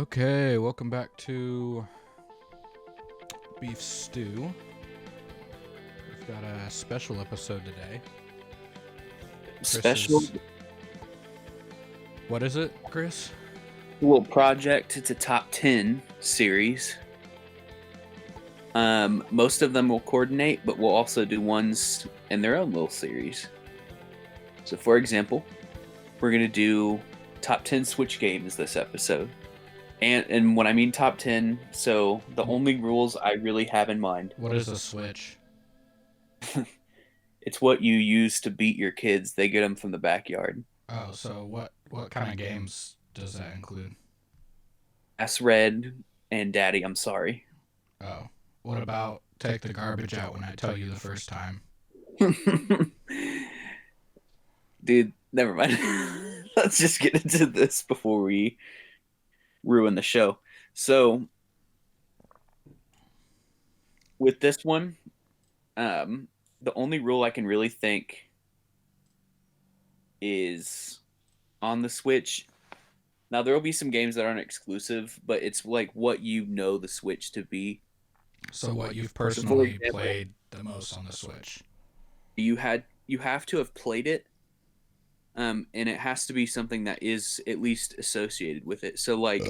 Okay, welcome back to Beef Stew. We've got a special episode today. Special What is it, Chris? little project. It's a top 10 series. Most of them will coordinate, but we'll also do ones in their own little series. So, for example, we're going to do top 10 Switch games this episode. And when I mean top 10, so the only rules I really have in mind. What is a Switch? It's what you use to beat your kids. They get them from the backyard. Oh, so what kind of games does that include? Ass Red and Daddy, I'm sorry. Oh, what about take the garbage out when I tell you the first time? Dude, never mind. Let's just get into this before we ruin the show. So, with this one, the only rule I can really think is on the Switch. Now, there will be some games that aren't exclusive, but it's like what you know the Switch to be. So what you've personally played the most on the Switch? You have to have played it, and it has to be something that is at least associated with it. So, like,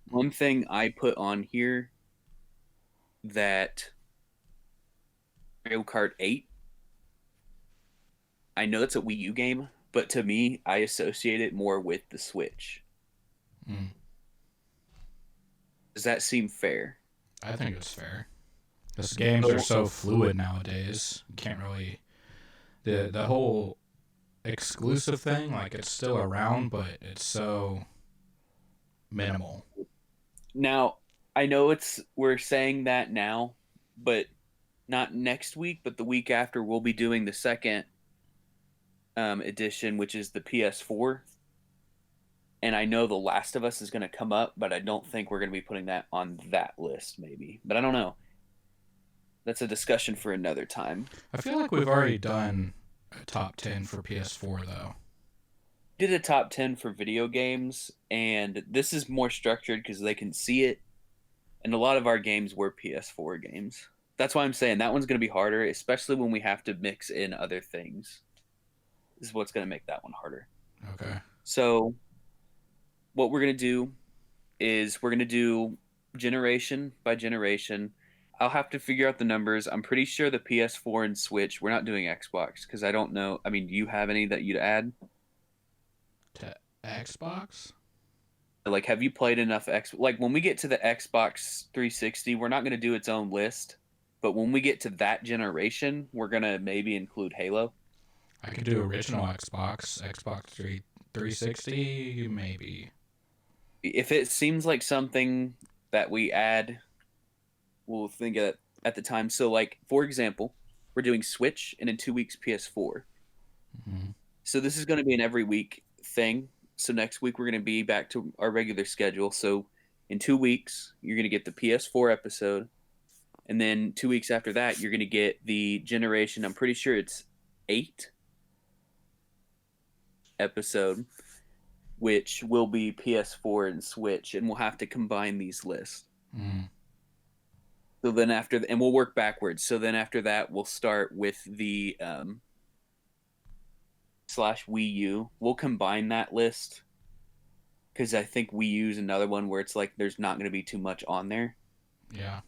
one thing I put on here that Mario Kart 8, I know it's a Wii U game, but to me, I associate it more with the Switch. Mm. Does that seem fair? I think it's fair. Because games are so fluid nowadays. You can't really... The whole exclusive thing, like, it's still around, but it's so minimal. Now, I know we're saying that now, but not next week, but the week after we'll be doing the second edition, which is the PS4. And I know The Last of Us is going to come up, but I don't think we're going to be putting that on that list, maybe. But I don't know. That's a discussion for another time. I feel like we've already done a top 10 for PS4, though. Did a top 10 for video games, and this is more structured because they can see it. And a lot of our games were PS4 games. That's why I'm saying that one's going to be harder, especially when we have to mix in other things. This is what's going to make that one harder. Okay. So, what we're going to do is we're going to do generation by generation. I'll have to figure out the numbers. I'm pretty sure the PS4 and Switch, we're not doing Xbox because I don't know. I mean, do you have any that you'd add? To Xbox? Like, have you played enough Like, when we get to the Xbox 360, we're not going to do its own list. But when we get to that generation, we're going to maybe include Halo. I could do original Xbox 360, maybe. If it seems like something that we add, we'll think of it at the time. So, like, for example, we're doing Switch and in 2 weeks PS4. Mm-hmm. So this is going to be an every week thing. So next week we're going to be back to our regular schedule. So in 2 weeks you're going to get the PS4 episode, and then 2 weeks after that you're going to get the generation. I'm pretty sure it's 8 episode, which will be PS4 and Switch, and we'll have to combine these lists. Mm. So then and we'll work backwards. So then after that, we'll start with the / Wii U. We'll combine that list because I think Wii U is another one where it's like there's not going to be too much on there. Yeah.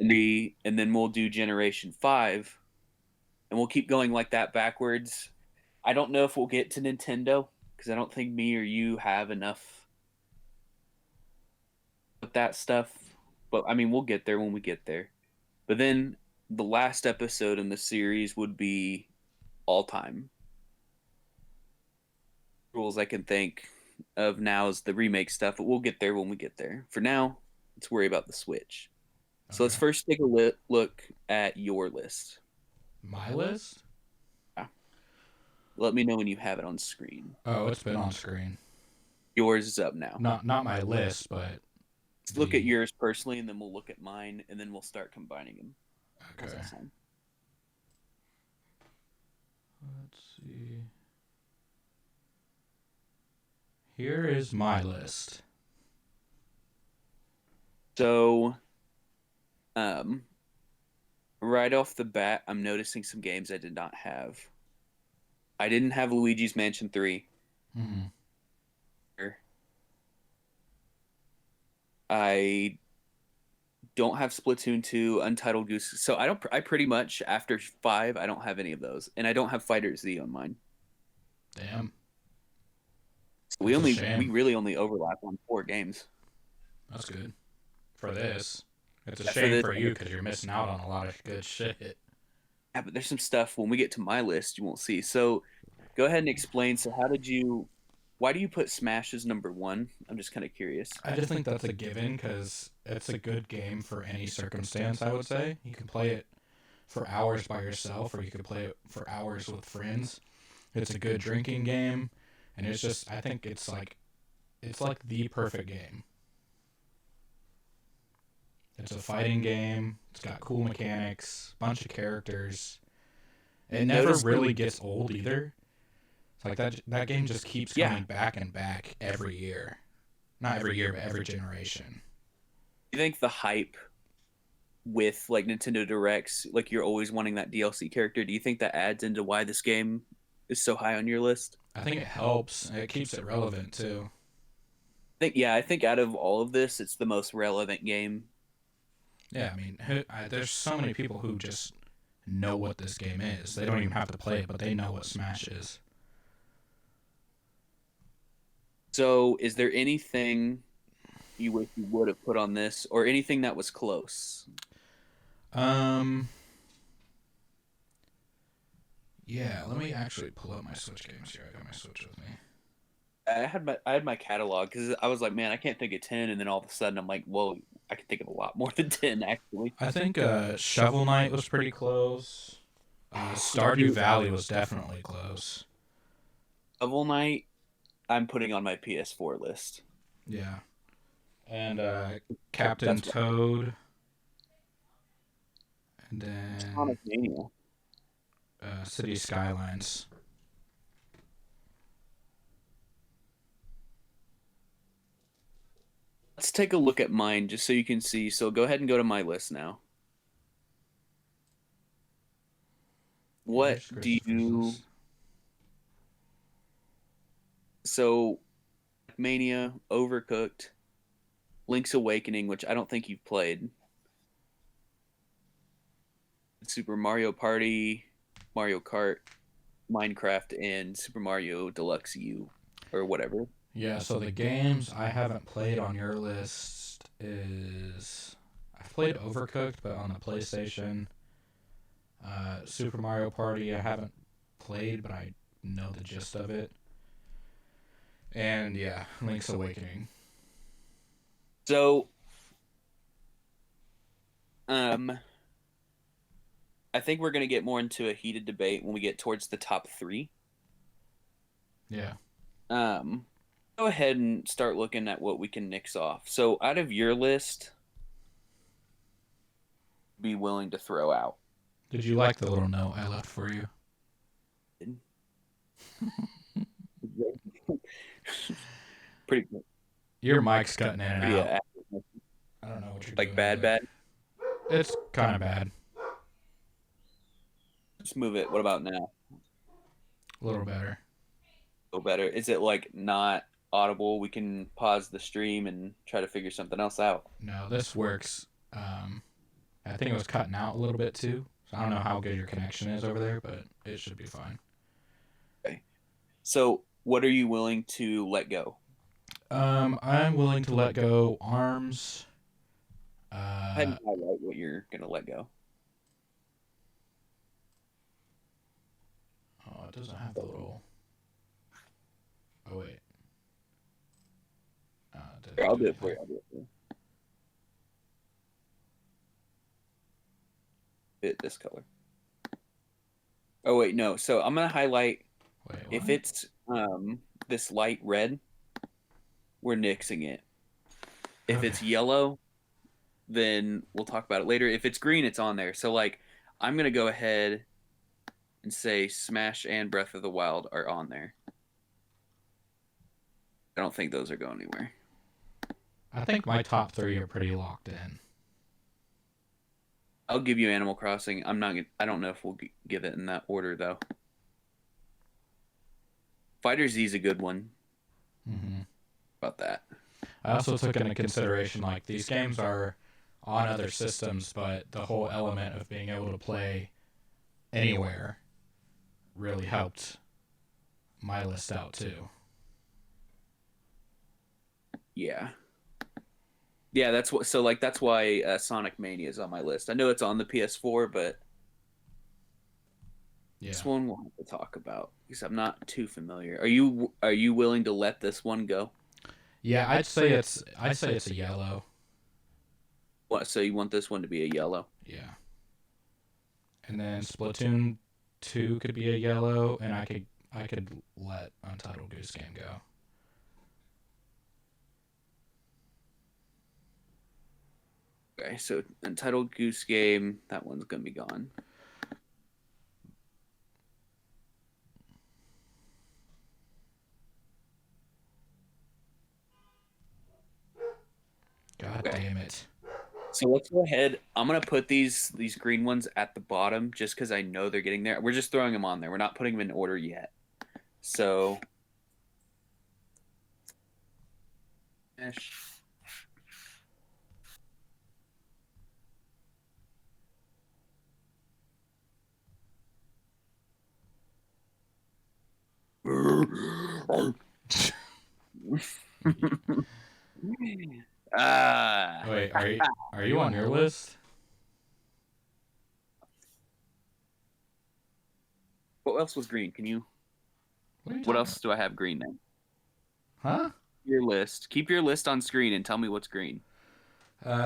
And then we'll do Generation 5, and we'll keep going like that backwards. I don't know if we'll get to Nintendo because I don't think me or you have enough with that stuff. But I mean, we'll get there when we get there. But then the last episode in the series would be all time. Rules I can think of now is the remake stuff, but we'll get there when we get there. For now, let's worry about the Switch. Okay. So let's first take a look at your list. My list? Yeah. Let me know when you have it on screen. Oh, it's been on screen. Yours is up now. Not my list, but... Let's look at yours personally, and then we'll look at mine, and then we'll start combining them. Okay. Let's see. Here is my list. So, um, right off the bat, I'm noticing some games I did not have. I didn't have Luigi's Mansion 3. Hmm. I don't have Splatoon 2, Untitled Goose. So I pretty much after 5, I don't have any of those. And I don't have Fighter Z on mine. Damn, So that's a we shame. really only overlap on 4 games. That's good for this. It's a For shame this, for you because you're missing out on a lot of good shit. yeah, but there's some stuff when we get to my list you won't see. So go ahead and explain. So why do you put Smash as number 1? I'm just kind of curious. I just think that's a given because it's a good game for any circumstance. I would say you can play it for hours by yourself, or you could play it for hours with friends. It's a good drinking game, and it's just I think it's like the perfect game. It's a fighting game. It's got cool mechanics, bunch of characters. It never Notice, really gets old either. It's like that game just keeps yeah. coming back and back every year. Not every year, but every generation. You think the hype with like Nintendo Directs, like you're always wanting that DLC character, do you think that adds into why this game is so high on your list? I think it helps. It keeps it relevant too. I think out of all of this, it's the most relevant game. Yeah, I mean, there's so many people who just know what this game is. They don't even have to play it, but they know what Smash is. So, is there anything you wish you would have put on this, or anything that was close? Um, yeah, let me actually pull up my Switch games here. I got my Switch with me. I had my catalog because I was like, man, I can't think of 10, and then all of a sudden I'm like, whoa, I can think of a lot more than 10 actually. I think Shovel Knight was pretty close. Stardew Valley was definitely close. Shovel Knight, I'm putting on my PS4 list. Yeah. And Captain That's right. Toad. And then Sonic Mania. City Skylines. Let's take a look at mine just so you can see. So go ahead and go to my list now. Yeah, What here's do Christopher's you list. so Mania, Overcooked, Link's Awakening, which I don't think you've played, Super Mario Party, Mario Kart, Minecraft, and Super Mario Deluxe U or whatever. Yeah, so the games I haven't played on your list is I've played Overcooked, but on the PlayStation. Super Mario Party I haven't played, but I know the gist of it. And yeah, Link's Awakening. So, um, I think we're gonna get more into a heated debate when we get towards the top 3. Yeah. Um, Go ahead and start looking at what we can nix off. So, out of your list, be willing to throw out. Did you like the little note I left for you? Pretty good. Your mic's cutting in and out. Yeah, I don't know what you're like doing. bad, bad. It's kind of bad. Let's move it. What about now? A little better. A little better. Is it like not audible? We can pause the stream and try to figure something else out. No, this works. I think it was cutting out a little bit too. So I don't know how good your connection is over there, but it should be fine. Okay. So, what are you willing to let go? I'm willing to let go Arms. Go ahead and highlight what you're gonna let go. Oh, it doesn't have the little. Oh wait. Here, I'll do it for you. I'll do it for you. This color. Oh wait, no. So I'm gonna highlight. Wait, what? If it's this light red, we're nixing it. If it's yellow, then we'll talk about it later. If it's green, it's on there. So like, I'm gonna go ahead and say Smash and Breath of the Wild are on there. I don't think those are going anywhere. I think my top three are pretty locked in. I'll give you Animal Crossing. I'm not. I don't know if we'll give it in that order though. Fighter Z is a good one. Hmm. About that. I also took into consideration like these games are on other systems, but the whole element of being able to play anywhere really helped my list out too. Yeah. Yeah, that's what. So like that's why Sonic Mania is on my list. I know it's on the PS4, but this Yeah. one we'll have to talk about because I'm not too familiar. Are you willing to let this one go? Yeah, I'd say it's a yellow. What? So you want this one to be a yellow? Yeah. And then Splatoon 2 could be a yellow, and I could let Untitled Goose Game go. Okay, so Entitled Goose Game, that one's gonna be gone. God Okay. damn it. So let's go ahead. I'm gonna put these green ones at the bottom just because I know they're getting there. We're just throwing them on there. We're not putting them in order yet. So, ah, Wait, are you on your list? what else was green? What are you What talking else about? do I have green then? Huh? Your list. Keep your list on screen and tell me what's green.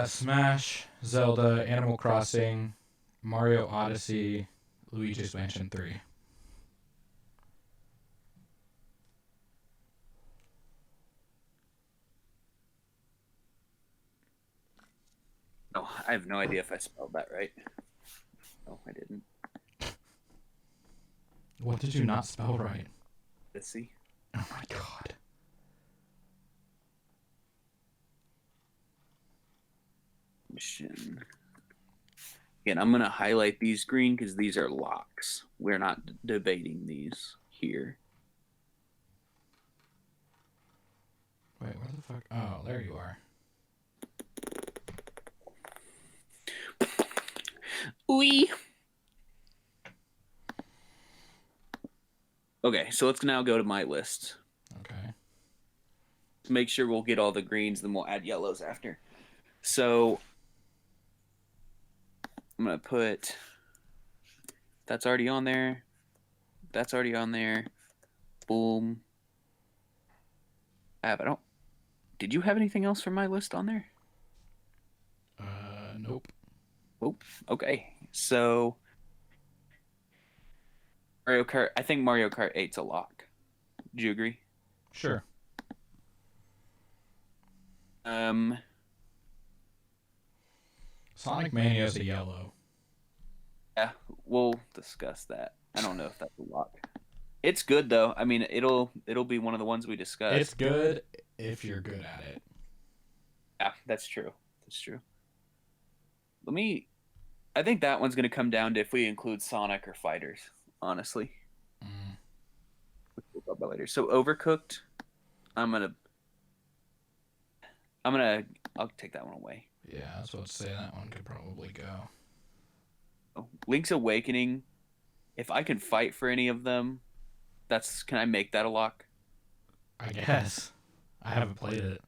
Smash, Zelda, Animal Crossing, Mario Odyssey, Luigi's Mansion 3. Oh, I have no idea if I spelled that right. No, I didn't. What did you not spell right? Let's see. Oh my god. Mission. Again, I'm gonna highlight these green because these are locks. We're not debating these here. Wait, where the fuck? Oh, there you are. Oui. Okay, so let's now go to my list. Okay. To make sure we'll get all the greens, then we'll add yellows after. So I'm gonna put that's already on there. That's already on there. Boom. I don't. Did you have anything else from my list on there? Nope. Oh, okay. So Mario Kart. I think Mario Kart 8's a lock. Do you agree? Sure. Um, Sonic Mania is a yellow. yeah, we'll discuss that. I don't know if that's a lock. It's good though. I mean, it'll be one of the ones we discuss. It's good if you're good at it. Yeah, that's true. That's true. Let me. I think that one's gonna come down to if we include Sonic or Fighters. Honestly, Mm. we'll talk about later. So Overcooked. I'm gonna. I'm gonna. I'll take that one away. Yeah, that's what I'd say. That one could probably go. Oh, Link's Awakening. If I can fight for any of them, that's. Can I make that a lock? I guess. I haven't played it.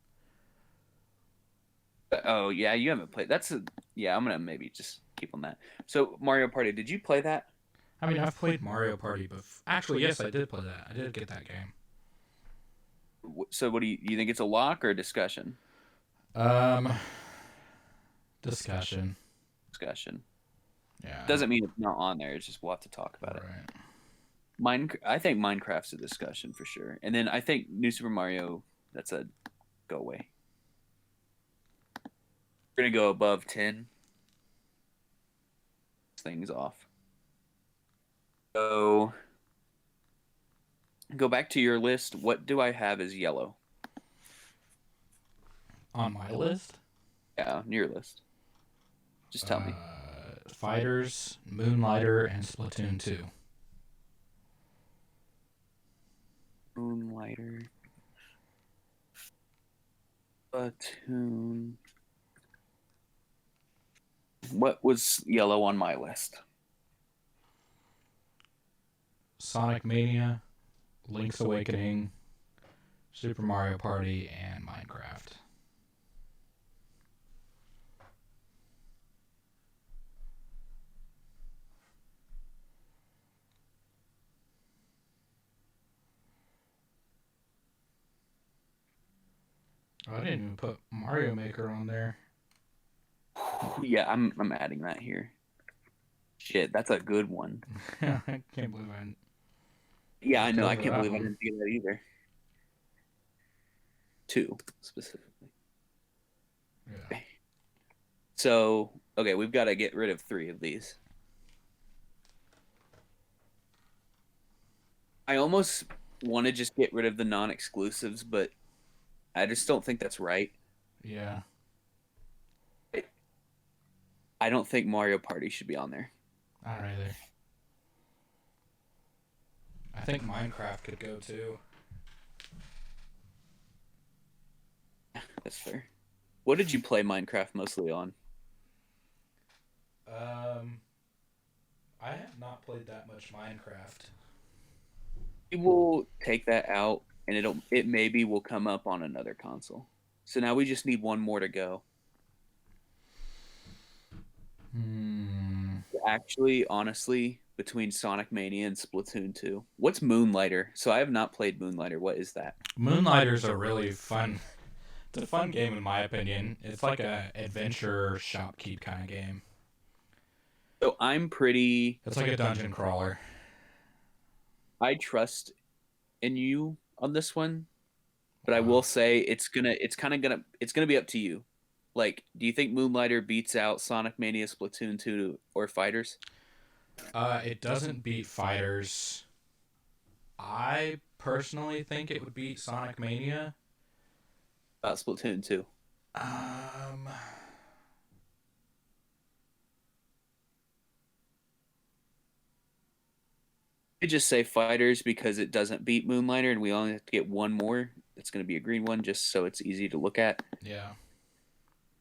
Oh yeah, you haven't played. That's a. Yeah, I'm gonna maybe just keep on that. So Mario Party. Did you play that? I mean, I've played Mario Party before. Actually, yes, I did play that. I did get that game. So what do you think it's a lock or a discussion? Um, discussion. Discussion. Yeah. Doesn't mean it's not on there. It's just we'll have to talk about it. Right. I think Minecraft's a discussion for sure, and then I think New Super Mario. That's a go away. We're gonna go above 10. Things off. So go back to your list. What do I have as yellow? On my list? Yeah, on your list. Just tell me. Fighters, Moonlighter, and Splatoon 2. Moonlighter, Platoon. What was yellow on my list? Sonic Mania, Link's Awakening, Super Mario Party, and Minecraft. Oh, I didn't even put Mario Maker on there. Yeah, I'm adding that here. Shit, that's a good one. I can't believe I Yeah, I skipped know. I over can't that believe I one. didn't get that either. Two specifically. Yeah. So, okay, we've got to get rid of three of these. I almost want to just get rid of the non-exclusives, but I just don't think that's right. Yeah. I don't think Mario Party should be on there. Not either. I think Minecraft could go too. That's fair. What did you play Minecraft mostly on? Um, I have not played that much Minecraft. We will take that out, and it maybe will come up on another console. So now we just need one more to go. Hmm. Actually, honestly, between Sonic Mania and Splatoon 2. What's Moonlighter? So I have not played Moonlighter. What is that? Moonlighter's a really fun. It's a fun game in my opinion. It's like a adventure shopkeep kind of game. So I'm pretty. It's like a dungeon crawler. I trust in you on this one, but I will say it's gonna be up to you. Like, do you think Moonlighter beats out Sonic Mania, Splatoon 2, or Fighters? It doesn't beat Fighters. I personally think it would beat Sonic Mania. About Splatoon 2. Um, I just say Fighters because it doesn't beat Moonlighter, and we only have to get one more. It's gonna be a green one, just so it's easy to look at. yeah.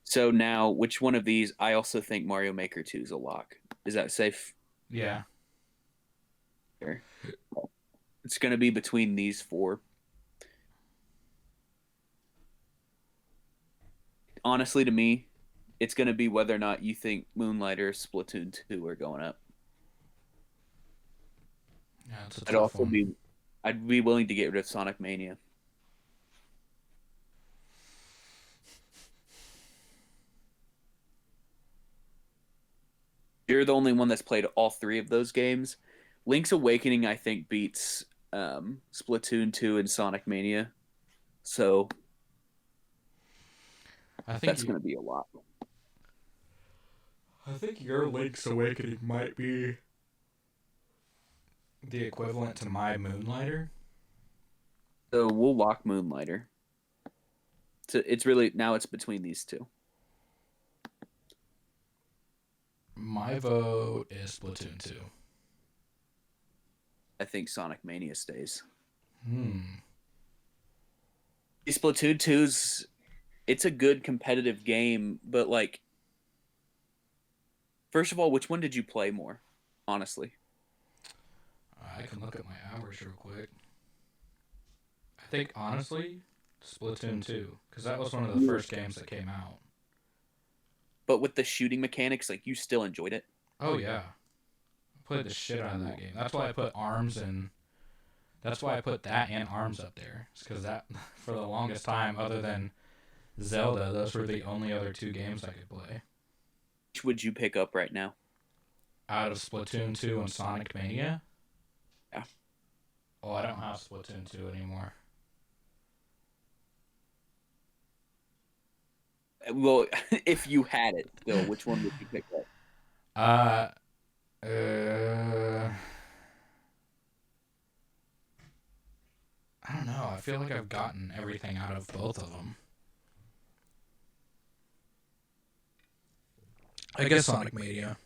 So now, which one of these? I also think Mario Maker 2 is a lock. Is that safe? Yeah. Sure. It's going to be between these four. Honestly, to me, it's going to be whether or not you think Moonlight or Splatoon 2 are going up. Yeah, it's a I'd tough also one. be, I'd be willing to get rid of Sonic Mania. You're the only one that's played all three of those games. Link's Awakening, I think, beats Splatoon 2 and Sonic Mania. So I think that's going to be a lot. I think your Link's Awakening might be the equivalent to my Moonlighter. So we'll lock Moonlighter. So it's really now it's between these two. My vote is Splatoon 2. I think Sonic Mania stays. Hmm. Splatoon 2's it's a good competitive game, but like first of all, which one did you play more? Honestly. I can look at my hours real quick. I think honestly, Splatoon 2, because that was one of the first games that came out. But with the shooting mechanics, like you still enjoyed it. Oh yeah, I played the shit out of that game. That's why I put Arms and that's why I put that and Arms up there. It's because that for the longest time, other than Zelda, those were the only other two games I could play. Which would you pick up right now? Out of Splatoon 2 and Sonic Mania? Yeah. Oh, I don't have Splatoon 2 anymore. Well, if you had it still, which one would you pick up? Uh, uh, I don't know. I feel like I've gotten everything out of both of them. I guess Sonic Mania.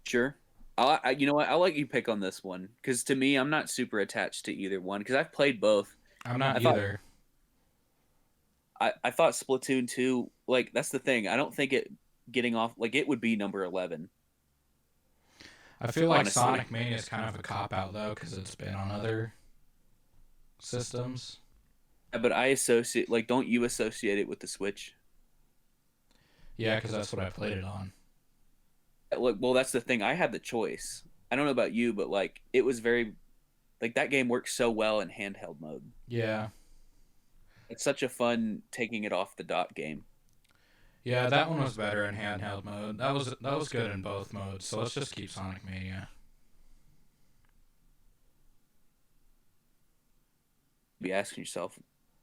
Sure. You know what? I'll let you pick on this one because to me, I'm not super attached to either one because I've played both. I'm not I thought either. I thought Splatoon 2, like that's the thing. I don't think it getting off like it would be number 11, I feel like honestly. Sonic Mania is kind of a cop out though, because it's been on other systems. But I associate like don't you associate it with the Switch? Yeah, because that's what I played it on. Look, well that's the thing. I had the choice. I don't know about you, but like it was very like that game works so well in handheld mode. Yeah. It's such a fun taking it off the dock game. Yeah, that one was better in handheld mode. That was good in both modes. So let's just keep Sonic Mania. Be asking yourself,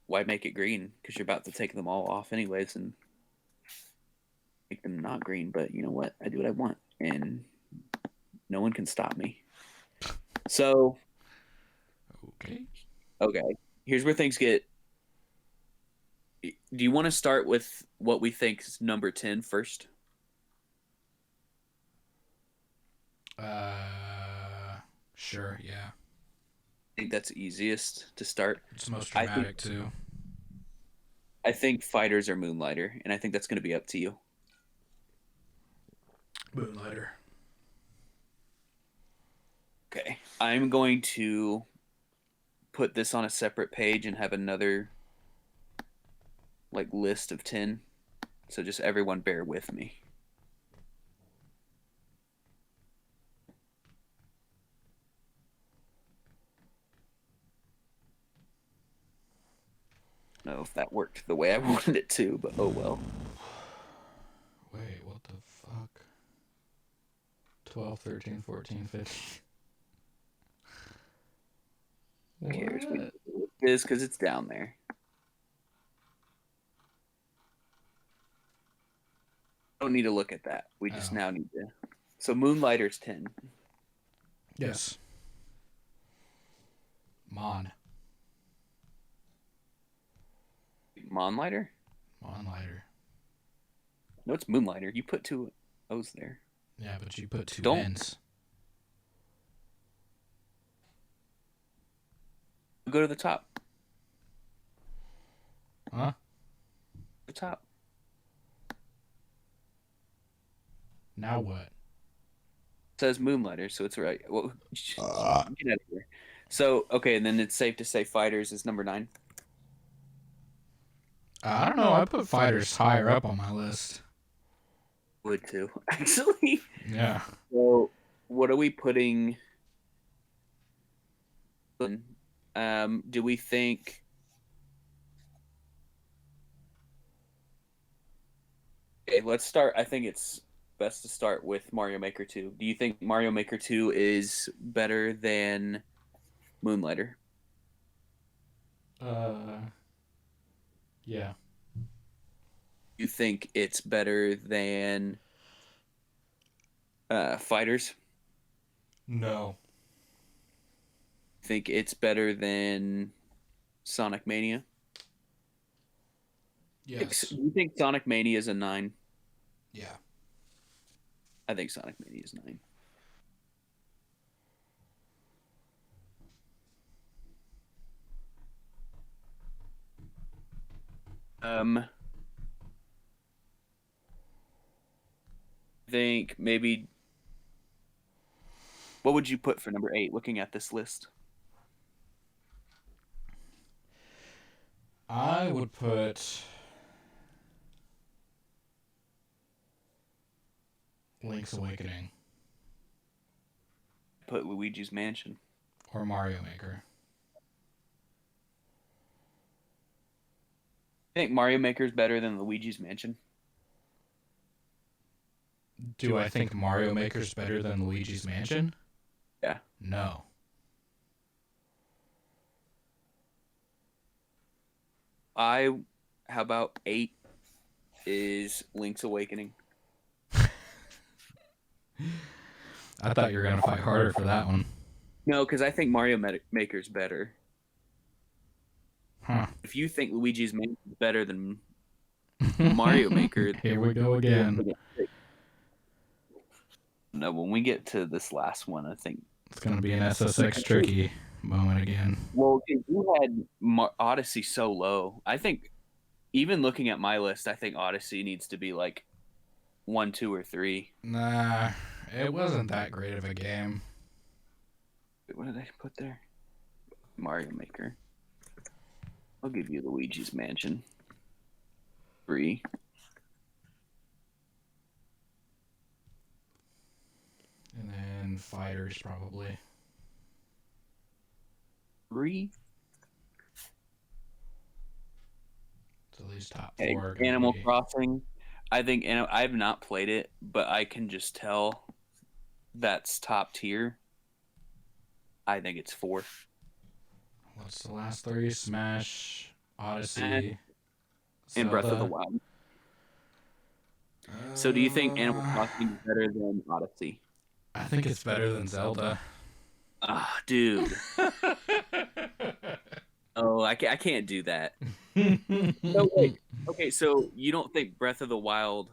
why make it green? Because you're about to take them all off anyways and make them not green. But you know what? I do what I want, and no one can stop me. So, Okay. okay, here's where things get. Do you want to start with what we think is number 10 first? Sure. Yeah. I think that's easiest to start. It's most I think dramatic too. I think fighters are Moonlighter, and I think that's going to be up to you. Moonlighter. Okay, I'm going to put this on a separate page and have another like list of 10. So just everyone bear with me. I don't know if that worked the way I wanted it to, but oh well. Wait, what the fuck? 12, 13, 14, 15. Who cares? What? It is because it's down there. Don't need to look at that. We just now need to. So Moonlighter's 10. Yes. Mon. Monlighter? Monlighter. No, it's Moonlighter. You put two O's there. Yeah, but you put two Don't. N's. Go to the top. Huh? The top. Now what? It says Moonlighter, so it's right. Well, get out of here. So, okay, and then it's safe to say Fighters is number 9. I don't know. I put fighters higher up on my list. Would too, actually. Yeah. So, what are we putting? Do we think? Okay, let's start. I think it's best to start with Mario Maker 2. Do you think Mario Maker 2 is better than Moonlighter? Yeah. You think it's better than Fighters? No. Think it's better than Sonic Mania? Yes. You think Sonic Mania is a 9? Yeah. I think Sonic Mania is 9. I think maybe. What would you put for number 8? Looking at this list, I would put Link's Awakening put Luigi's Mansion. or Mario Maker. I think Mario Maker is better than Luigi's Mansion. Do I think Mario Maker's better than Luigi's Mansion? Yeah. No. How about 8 is Link's Awakening? I thought you were going to fight harder for that one. No, because I think Mario Maker's better. Huh. If you think Luigi's Mansion is better than Mario Maker. Here we go again. No, when we get to this last one, I think. It's gonna be an SSX tricky moment again. Well, you had Odyssey so low. I think even looking at my list, I think Odyssey needs to be like 1, 2, or 3. Nah, it wasn't that great of a game. What did I put there? Mario Maker. I'll give you Luigi's Mansion. 3. And then Fighters probably. 3. It's at least top Okay, 4. Animal Crossing. I think I have not played it, but I can just tell that's top tier. I think it's 4. What's the last 3? Smash, Odyssey, And Breath of the Zelda. Wild. So do you think Animal Crossing is better than Odyssey? I think it's better than Zelda. Ah, dude. Oh, I can't do that. No, wait. Okay, so you don't think Breath of the Wild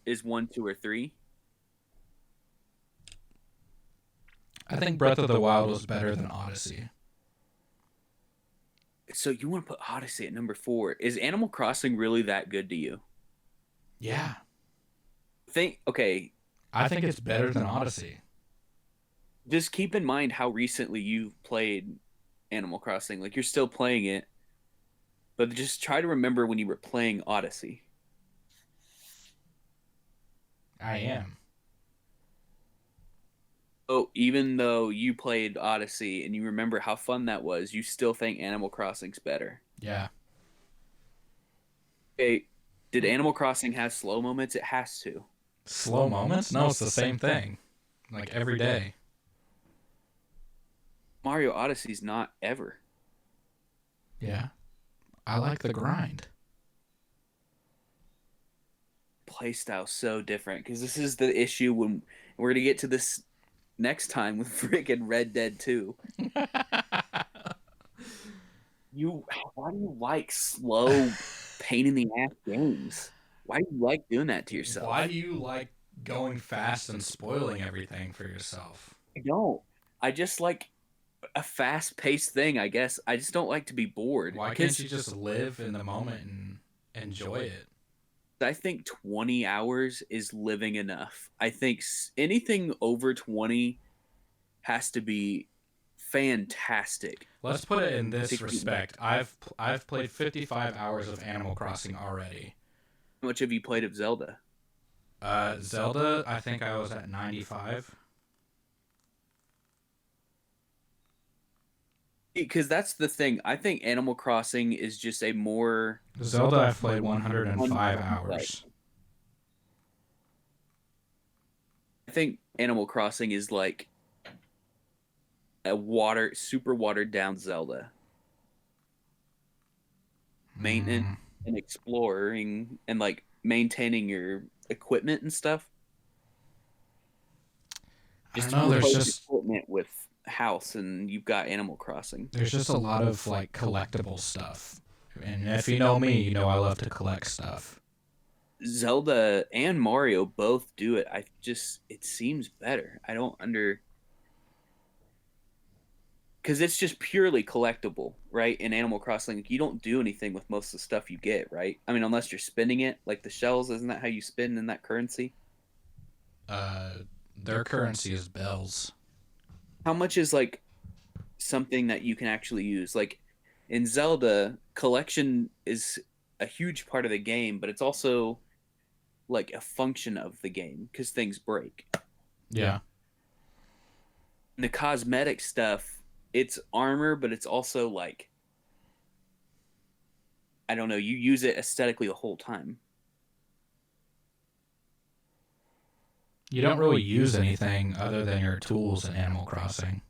is 1, 2, or 3? I think Breath of the Wild was better than Odyssey. So you want to put Odyssey at number 4? Is Animal Crossing really that good to you? Yeah. Okay. I think it's better than Odyssey. Just keep in mind how recently you've played Animal Crossing. Like, you're still playing it, but just try to remember when you were playing Odyssey. I am. Oh, even though you played Odyssey and you remember how fun that was, you still think Animal Crossing's better. Yeah. Okay, did Animal Crossing have slow moments? It has to. Slow moments? No, it's the same thing. Like every day. Mario Odyssey's not ever. Yeah. I like the grind. Playstyle so different because this is the issue when we're gonna get to this next time with freaking Red Dead 2. Why do you like slow, pain in the ass games? Why do you like doing that to yourself? Why do you like going fast and spoiling everything for yourself? I don't. I just like a fast paced thing, I guess. I just don't like to be bored. Why can't you just live in the moment and enjoy it? I think 20 hours is living enough. I think anything over 20 has to be fantastic. Let's put it in this respect. I've played 55 hours of Animal Crossing already. How much have you played of Zelda? Zelda, I think I was at 95. Because that's the thing. I think Animal Crossing is just a more... Zelda, I've played 105 hours. I think Animal Crossing is like a super watered down Zelda. Maintenance and exploring and like maintaining your equipment and stuff. Just I don't know. There's just equipment with house, and you've got Animal Crossing. There's just a lot of like collectible stuff, and if you know me, you know I love to collect stuff. Zelda and Mario both do it. It seems better. I don't because it's just purely collectible, right? In Animal Crossing, you don't do anything with most of the stuff you get, right? I mean, unless you're spending it, like the shells. Isn't that how you spend in that currency? Their currency is bells. How much is like something that you can actually use? Like in Zelda, collection is a huge part of the game, but it's also like a function of the game because things break. Yeah. And the cosmetic stuff, it's armor, but it's also like, I don't know, you use it aesthetically the whole time. You don't really use anything other than your tools in Animal Crossing.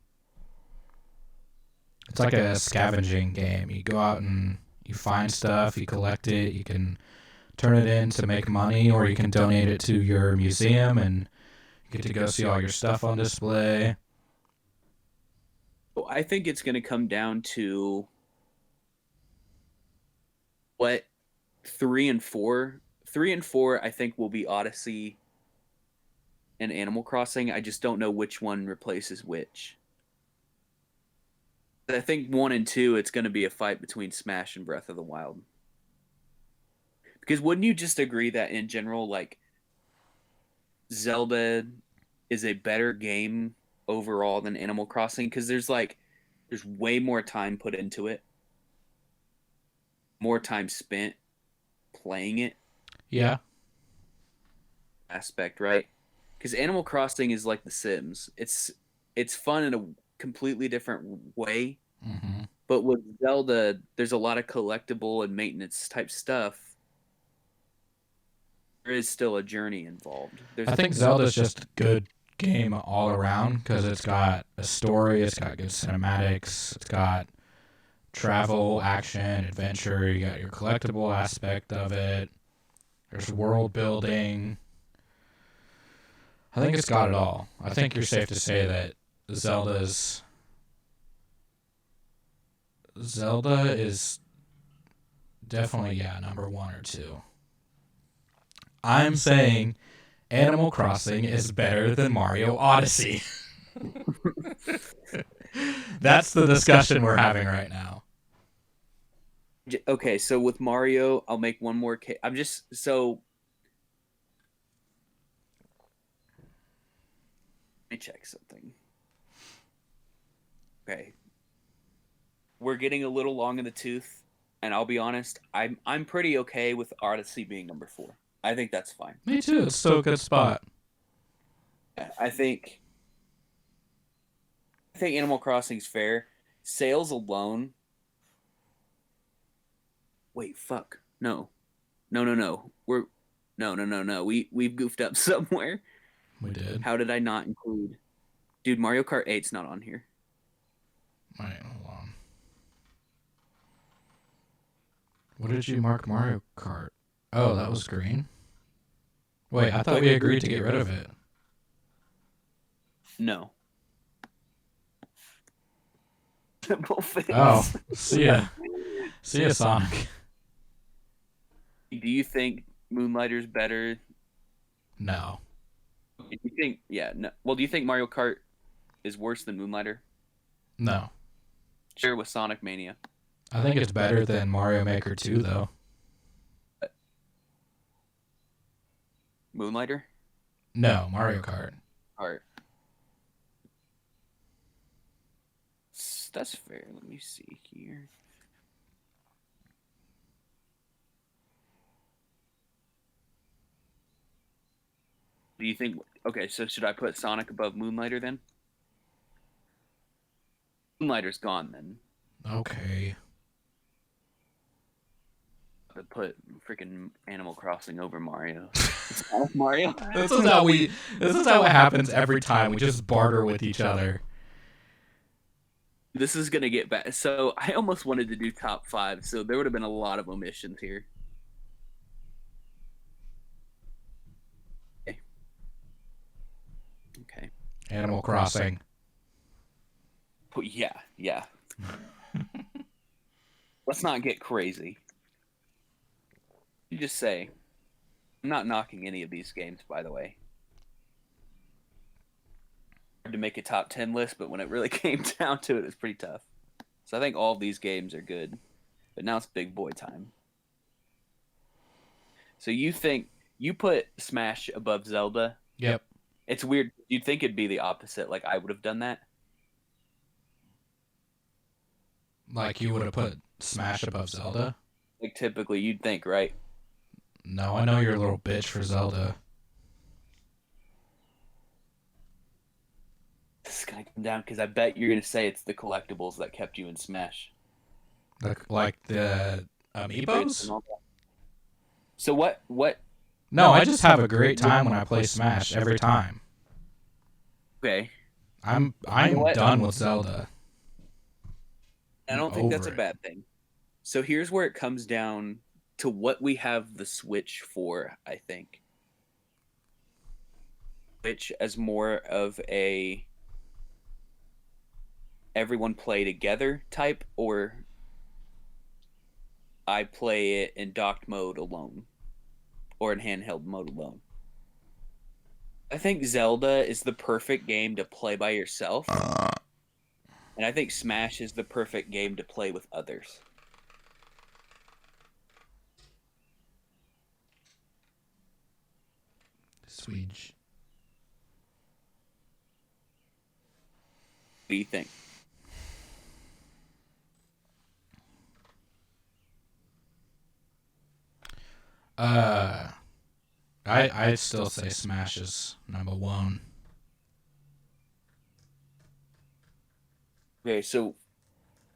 It's like a scavenging game. You go out and you find stuff, you collect it, you can turn it in to make money, or you can donate it to your museum and you get to go see all your stuff on display. I think it's going to come down to what 3 and 4. 3 and 4, I think, will be Odyssey and Animal Crossing. I just don't know which one replaces which. I think 1 and 2, it's going to be a fight between Smash and Breath of the Wild. Because wouldn't you just agree that in general, like, Zelda is a better game overall than Animal Crossing? Because there's way more time put into it, more time spent playing it. Yeah. Aspect, right? Because Animal Crossing is like The Sims. It's fun in a completely different way. Mm-hmm. But with Zelda, there's a lot of collectible and maintenance type stuff. There is still a journey involved. I think Zelda's just a good game all around because it's got a story, it's got good cinematics, it's got travel, action, adventure. You got your collectible aspect of it. There's world building. I think it's got it all. I think you're safe to say that Zelda is definitely, yeah, number 1 or 2. I'm saying Animal Crossing is better than Mario Odyssey. That's the discussion we're having right now. Okay, so with Mario, I'll make one more case. I'm just so. Let me check something. Okay, we're getting a little long in the tooth, and I'll be honest, I'm pretty okay with Odyssey being number 4. I think that's fine. Me too. It's still a good spot. I think Animal Crossing's fair. Sales alone. Wait, fuck. No. No. No. We've goofed up somewhere. We did. How did I not include? Dude, Mario Kart 8's not on here. Wait, hold on. What did you mark Mario Kart? Oh, that was green. Wait, I thought we agreed to get rid of it. No. Simple fix. Oh, see ya. See ya, Sonic. Do you think Moonlighter's better? No. Do you think? Yeah. No. Well, do you think Mario Kart is worse than Moonlighter? No. Share with Sonic Mania. I think it's better than Mario Maker 2, though. Moonlighter? No, Mario Kart. Kart. That's fair. Let me see here. Do you think? Okay, so should I put Sonic above Moonlighter then? Moonlighter's gone then. Okay. I put freaking Animal Crossing over Mario. Mario. This is how it happens every time. We just barter with each other. This is gonna get bad. So I almost wanted to do top 5, so there would have been a lot of omissions here. Okay. Animal Crossing. Oh, yeah. Let's not get crazy. You just say, I'm not knocking any of these games, by the way. Hard to make a top 10 list, but when it really came down to it, it's pretty tough. So I think all of these games are good, but now it's big boy time. So you think you put Smash above Zelda? Yep. It's weird. You'd think it'd be the opposite. Like I would have done that. Like you would have put Smash above Zelda? Like typically you'd think, right? No, I know you're a little bitch for Zelda. This is gonna come down because I bet you're gonna say it's the collectibles that kept you in Smash. Like the amiibos? So what? No, I just have a great time when I play Smash every time. Okay. I'm done with Zelda. I don't think that's a bad thing. So here's where it comes down to what we have the Switch for, I think. Switch as more of a everyone play together type, or I play it in docked mode alone or in handheld mode alone. I think Zelda is the perfect game to play by yourself, and I think Smash is the perfect game to play with others. Switch. What do you think? Uh, I'd still say Smash is number one. Okay, so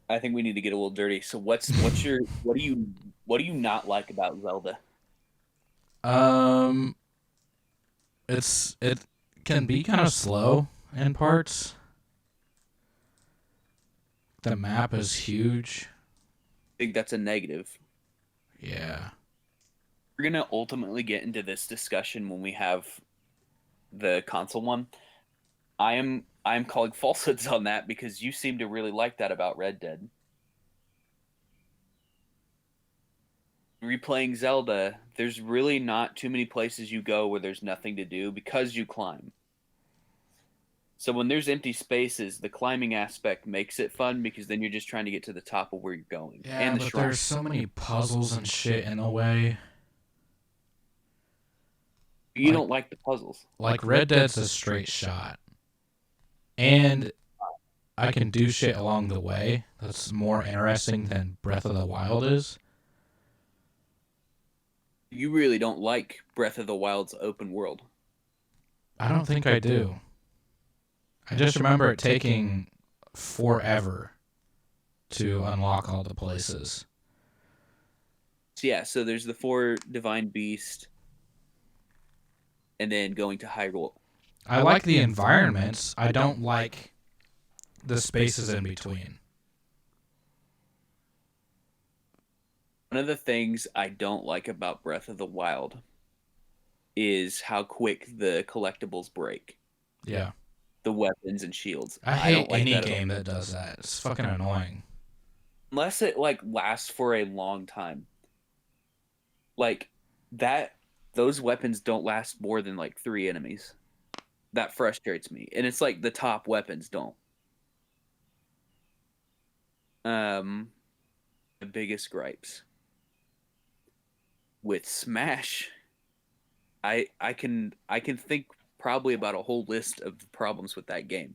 I think we need to get a little dirty. So what do you not like about Zelda? Um, it can be kind of slow in parts. The map is huge. I think that's a negative. Yeah. We're gonna ultimately get into this discussion when we have the console one. I am calling falsehoods on that because you seem to really like that about Red Dead. Replaying Zelda, there's really not too many places you go where there's nothing to do because you climb. So when there's empty spaces, the climbing aspect makes it fun because then you're just trying to get to the top of where you're going. Yeah, And the but shrine. there's so many puzzles and shit in the way. You Like don't like the puzzles. Red Dead's a straight shot. And I can do shit along the way that's more interesting than Breath of the Wild is. You really don't like Breath of the Wild's open world. I don't think I do. I just remember it taking forever to unlock all the places. So yeah, so there's the four divine beasts, and then going to Hyrule. I like the environments. I don't like the spaces in between. One of the things I don't like about Breath of the Wild is how quick the collectibles break. Yeah. The weapons and shields. I I don't hate like any that at all. game that does that. It's fucking annoying. Unless it like lasts for a long time. Like that those weapons don't last more than like 3 enemies. That frustrates me. And it's like the top weapons don't. Um the biggest gripes. With Smash, I can think probably about a whole list of problems with that game.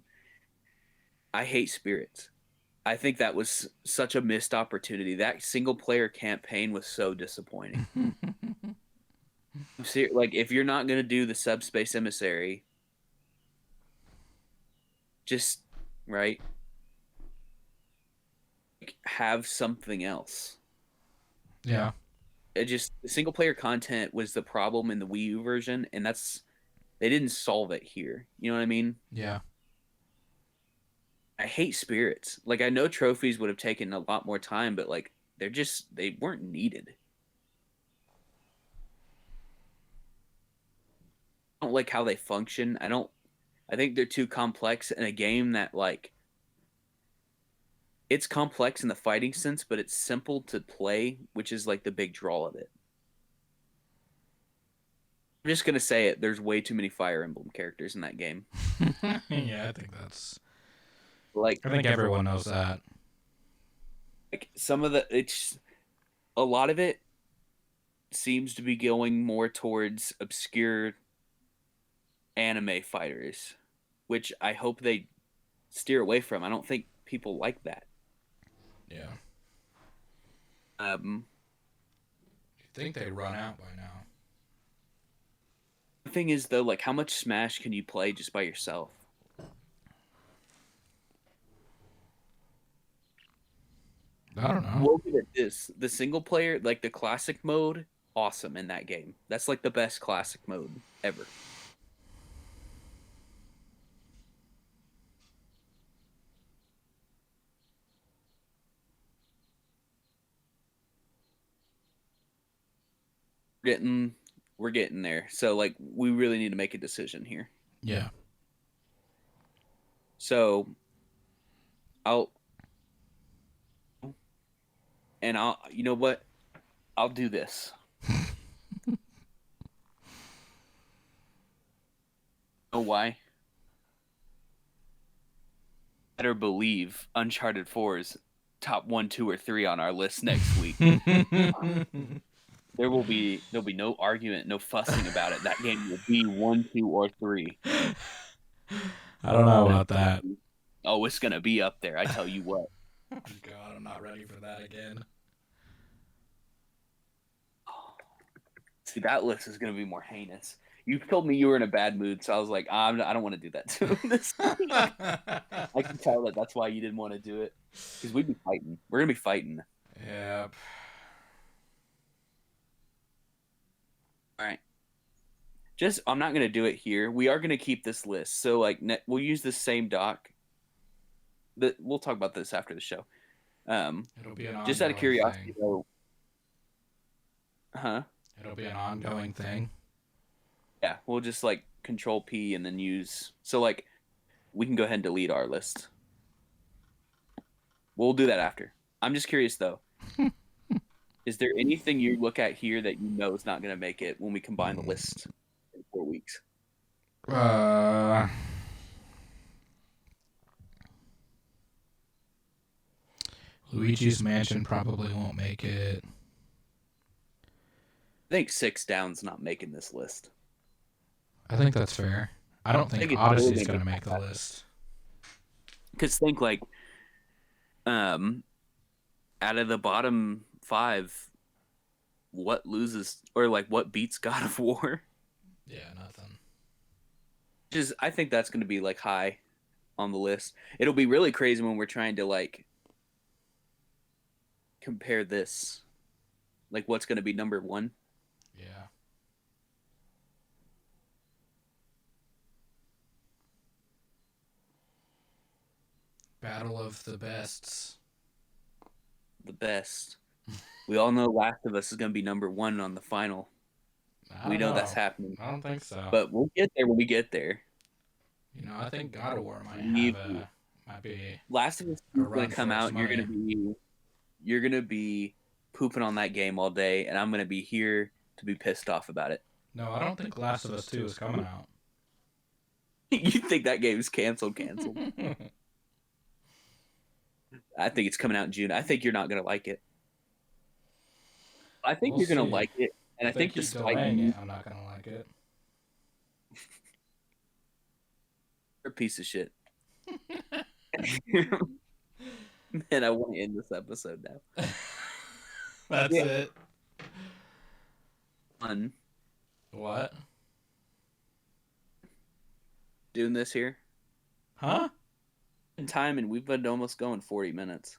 I hate spirits. I think that was such a missed opportunity. That single player campaign was so disappointing. Like if you're not gonna do the subspace emissary, just right, like, have something else. Yeah. It just the single player content was the problem in the Wii U version, and they didn't solve it here. You know what I mean? Yeah. I hate spirits. Like I know trophies would have taken a lot more time, but like they weren't needed. I don't like how they function. I think they're too complex in a game that like it's complex in the fighting sense, but it's simple to play, which is like the big draw of it. I'm just gonna say it. There's way too many Fire Emblem characters in that game. Yeah, I think that's. Like, I think everyone knows that. like some of the it's a lot of it seems to be going more towards obscure anime fighters, which I hope they steer away from. I don't think people like that. Yeah. Um, You think they run out by now? the thing is though, like how much Smash can you play just by yourself? I don't know. We'll give it this. The single player, like the classic mode, awesome in that game. That's like the best classic mode ever. Getting we're getting there. So like we really need to make a decision here. Yeah. So I'll I'll you know what? I'll do this. Know why? Better believe Uncharted 4's top 1, 2, or 3 on our list next week. There'll be no argument, no fussing about it. That game will be 1, 2, or 3. I don't know about that. Oh, it's gonna be up there. I tell you what. God, I'm not ready for that again. See, that list is gonna be more heinous. You told me you were in a bad mood, so I was like, I don't want to do that to him this week. I can tell that's why you didn't want to do it, because we'd be fighting. We're gonna be fighting. Yep. All right. I'm not gonna do it here. We are gonna keep this list, so like we'll use the same doc. We'll talk about this after the show. It'll be an just out of curiosity, though. Huh? It'll be an ongoing thing. Yeah, we'll just like Control P and then use. So like, we can go ahead and delete our list. We'll do that after. I'm just curious though. Is there anything you look at here that you know is not going to make it when we combine the list in 4 weeks? Luigi's Mansion probably won't make it. I think 6 Down's not making this list. I think that's fair. I don't think Odyssey's going to make the list. Because think like, out of the bottom 5, what loses or like what beats God of War? Yeah, nothing. I think that's going to be like high on the list. It'll be really crazy when we're trying to like compare this, like what's going to be number 1. Yeah. Battle of the bests. The best. We all know Last of Us is going to be number 1 on the final. We know that's happening. I don't think so. But we'll get there when we get there. You know, I think God of War might be Last of Us is going to come out and you're going to be pooping on that game all day, and I'm going to be here to be pissed off about it. No, I don't think Last of Us 2 is coming out. You think that game's canceled? I think it's coming out in June. I think you're not going to like it. I think you're going to like it, and I think despite it, I'm not going to like it. You're a piece of shit. Man, I want to end this episode now. That's it. Fun. What? Doing this here? Huh? In time, and we've been almost going 40 minutes.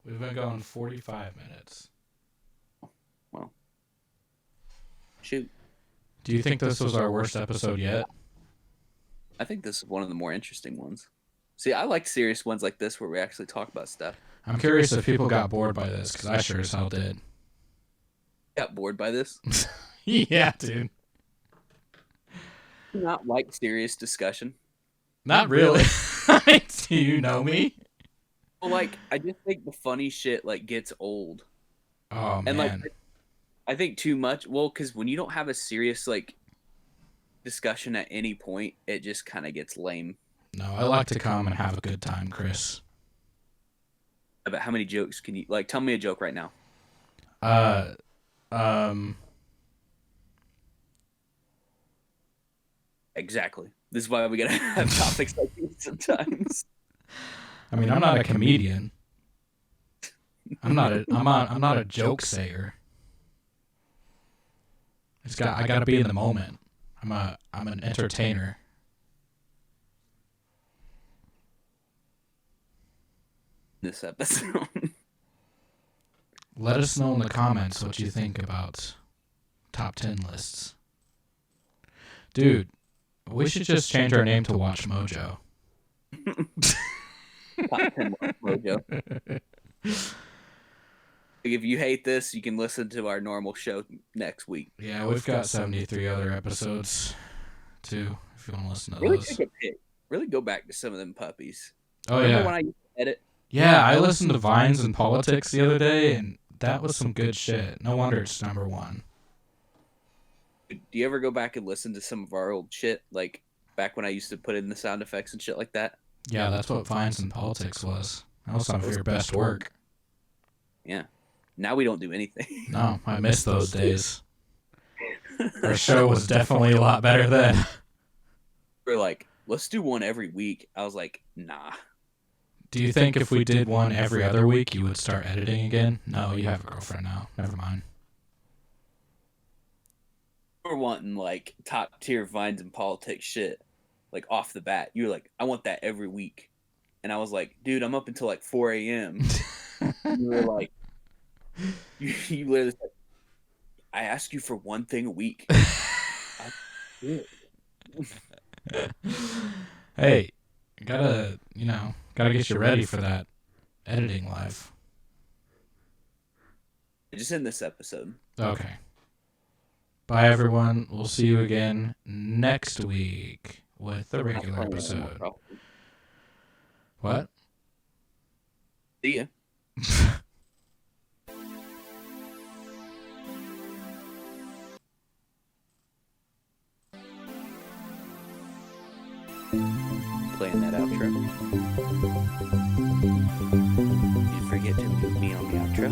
We've been going 45 minutes. Well, shoot. Do you think this was our worst episode yet? I think this is one of the more interesting ones. See, I like serious ones like this where we actually talk about stuff. I'm curious if people got bored by this, because I sure as hell did. Got bored by this? Yeah, dude. Do you not like serious discussion? Not really. Do you know me? Well, like, I just think the funny shit, like, gets old. Oh, man. And, like, I think too much. Well, because when you don't have a serious, like, discussion at any point, it just kind of gets lame. No, I like to come and have a good time, Chris. About how many jokes can you, like, tell me a joke right now. Exactly. This is why we gotta have topics like these sometimes. I mean, I'm not a comedian. I'm not a joke sayer. I gotta be in the moment. I'm an entertainer. This episode. Let us know in the comments what you think about top 10 lists. Dude, we should just change our name to Watch Mojo. Top 10 Watch Mojo. If you hate this, you can listen to our normal show next week. Yeah, we've got 73 other episodes, too, if you want to listen to really those. Take a pic. Really go back to some of them puppies. Oh, Remember yeah. when I used to edit? Yeah, I listened to Vines and Politics the other day, and That was some good shit. No wonder it's number one. Do you ever go back and listen to some of our old shit, like back when I used to put in the sound effects and shit like that? Yeah, that's what Vines and Politics was. That was some of your best work. Yeah. Now we don't do anything. No, I miss those days. Our show was definitely a lot better then. We're like, let's do one every week. I was like, nah. Do you think if we did one every other week, you would start editing again? No, you have a girlfriend now. Never mind. We're wanting like top tier Vines and Politics shit, like off the bat. You were like, I want that every week. And I was like, dude, I'm up until like 4 a.m. You were like, you literally said, I ask you for one thing a week. Hey, gotta get you ready for that editing life. Just in this episode. Okay. Bye, everyone. We'll see you again next week with the regular episode. What? See ya. Playing that outro. You forget to mute me on the outro.